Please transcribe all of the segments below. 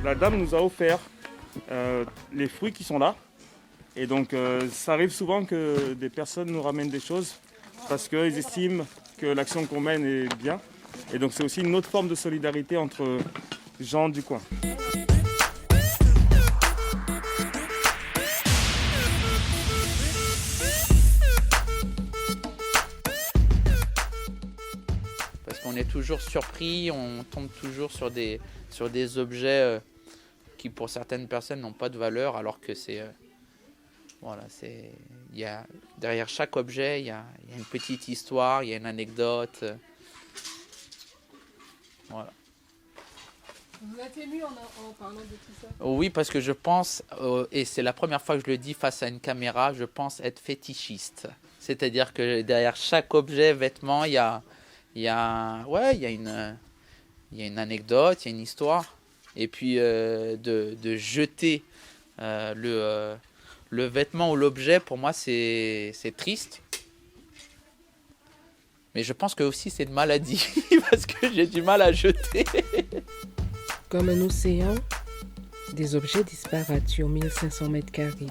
la dame nous a offert les fruits qui sont là. Et donc ça arrive souvent que des personnes nous ramènent des choses parce qu'ils estiment que l'action qu'on mène est bien. Et donc c'est aussi une autre forme de solidarité entre gens du coin. Parce qu'on est toujours surpris, on tombe toujours sur des objets qui pour certaines personnes n'ont pas de valeur, alors que derrière chaque objet, il y a une petite histoire, il y a une anecdote. Voilà. Vous êtes ému en parlant de tout ça? Oui, parce que je pense, et c'est la première fois que je le dis face à une caméra, je pense être fétichiste. C'est-à-dire que derrière chaque objet, vêtement, il y a une anecdote, il y a une histoire. Et puis de jeter le vêtement ou l'objet, pour moi, c'est triste. Mais je pense que aussi c'est une maladie, parce que j'ai du mal à jeter. Comme un océan, des objets disparates sur 1500 mètres carrés.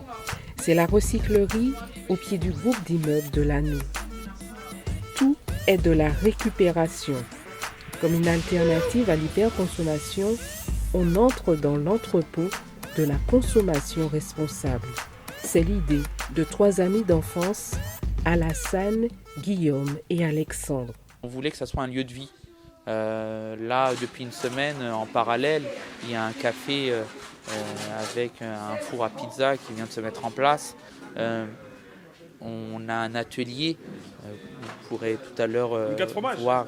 C'est la recyclerie au pied du groupe d'immeubles de l'Anneau. Tout est de la récupération. Comme une alternative à l'hyperconsommation, on entre dans l'entrepôt de la consommation responsable. C'est l'idée de 3 amis d'enfance, Alassane, Guillaume et Alexandre. On voulait que ça soit un lieu de vie. Là, depuis une semaine, en parallèle, il y a un café avec un four à pizza qui vient de se mettre en place. On a un atelier. Vous pourrez tout à l'heure voir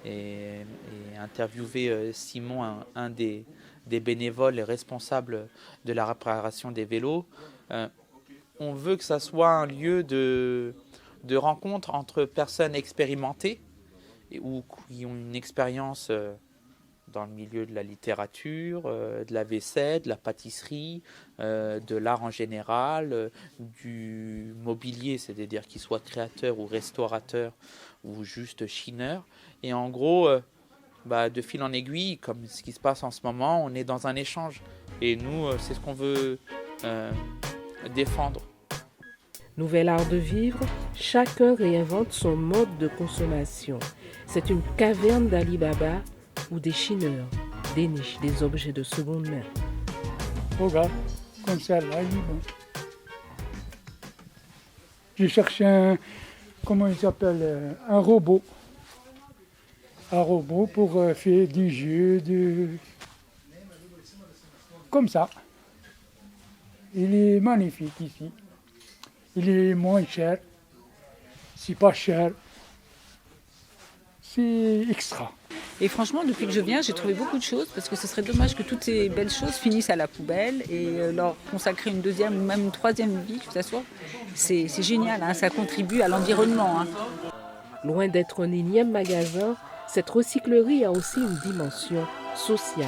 et interviewer Simon, un des bénévoles et responsables de la réparation des vélos. On veut que ça soit un lieu de rencontre entre personnes expérimentées ou qui ont une expérience dans le milieu de la littérature, de la vaisselle, de la pâtisserie, de l'art en général, du mobilier, c'est-à-dire qu'ils soient créateurs ou restaurateurs ou juste chineurs. Et en gros, de fil en aiguille, comme ce qui se passe en ce moment, on est dans un échange. Et nous, c'est ce qu'on veut défendre. Nouvel art de vivre, chacun réinvente son mode de consommation. C'est une caverne d'Ali Baba où des chineurs dénichent des objets de seconde main. Regarde, comme ça, là, il est bon. J'ai cherché un robot. Un robot pour faire du jeu, comme ça. Il est magnifique ici. Il est moins cher. C'est pas cher. C'est extra. Et franchement, depuis que je viens, j'ai trouvé beaucoup de choses parce que ce serait dommage que toutes ces belles choses finissent à la poubelle et leur consacrer une deuxième ou même une troisième vie, que ça soit. C'est génial, hein, ça contribue à l'environnement. Hein. Loin d'être un énième magasin, cette recyclerie a aussi une dimension sociale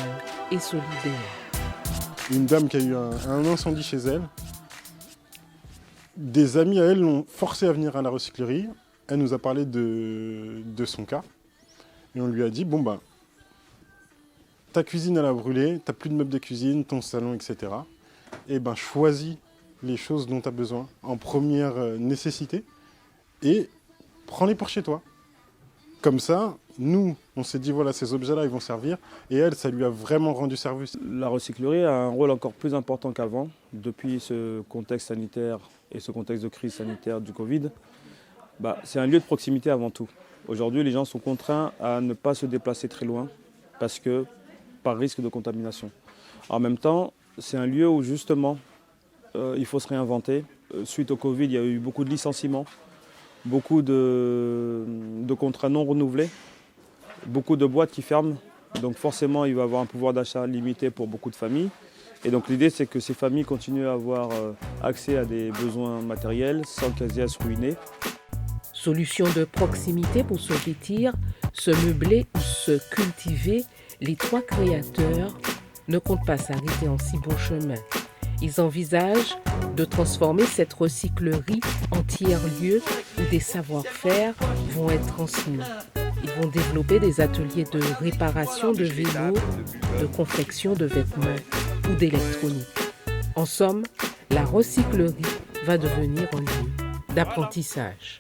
et solidaire. Une dame qui a eu un incendie chez elle, des amis à elle l'ont forcée à venir à la recyclerie. Elle nous a parlé de son cas. Et on lui a dit, ta cuisine elle a brûlé, t'as plus de meubles de cuisine, ton salon, etc. Et choisis les choses dont tu as besoin en première nécessité et prends-les pour chez toi. Comme ça, nous, on s'est dit, voilà, ces objets-là, ils vont servir. Et elle, ça lui a vraiment rendu service. La recyclerie a un rôle encore plus important qu'avant, depuis ce contexte sanitaire et ce contexte de crise sanitaire du Covid. C'est un lieu de proximité avant tout. Aujourd'hui, les gens sont contraints à ne pas se déplacer très loin par risque de contamination. En même temps, c'est un lieu où justement, il faut se réinventer. Suite au Covid, il y a eu beaucoup de licenciements, beaucoup de contrats non renouvelés, beaucoup de boîtes qui ferment. Donc forcément, il va y avoir un pouvoir d'achat limité pour beaucoup de familles. Et donc l'idée, c'est que ces familles continuent à avoir accès à des besoins matériels sans qu'elles aient à se ruiner. Solution de proximité pour se vêtir, se meubler ou se cultiver, les 3 créateurs ne comptent pas s'arrêter en si bon chemin. Ils envisagent de transformer cette recyclerie en tiers-lieu où des savoir-faire vont être transmis. Ils vont développer des ateliers de réparation de vélos, de confection de vêtements ou d'électronique. En somme, la recyclerie va devenir un lieu d'apprentissage.